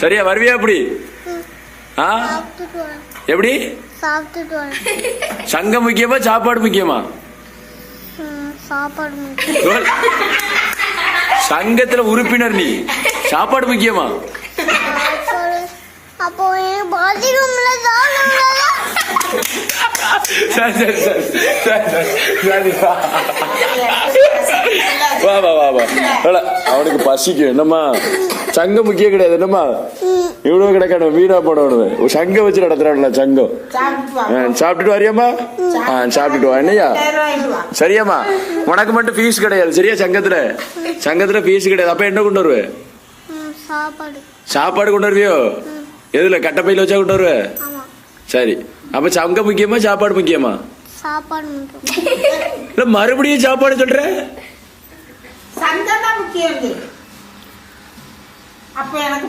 சரியா வருவியா எப்படி? எப்படி? சங்கம் முக்கியமா சாப்பாடு முக்கியமா? சங்கத்துல உறுப்பினர் நீ, சாப்பாடு முக்கியமா? சரி சரி சரி சரி வா வா வா வா. அவனுக்கு பசிக்கும் என்னம்மா, சங்கம் முக்கியம் கிடையாது என்னம்மா, இவ்வளவு கிடைக்கணும் வீணா போடணும். சங்கம் வச்சு நடத்துறான்ல சங்கம். சாப்பிட்டுட்டு வரியாம்மா? சாப்பிட்டுட்டு வா என்னையா. சரியாம்மா, உனக்கு மட்டும் ஃபீஸ் கிடையாது சரியா? சங்கத்துல ஃபீஸ் கிடையாது. அப்ப என்ன கொண்டு வருவே? சாப்பாடு கொண்டு வருவியோ? எதுல, கட்டப்பையில வச்சா கொண்டு வருவே? சரி, அப்ப சங்கம் முக்கியமா சாப்பாடு முக்கியமா? இல்ல மறுபடியும் சாப்பாடு சொல்ற? சங்கம் தான் முக்கியம். அப்ப எனக்கு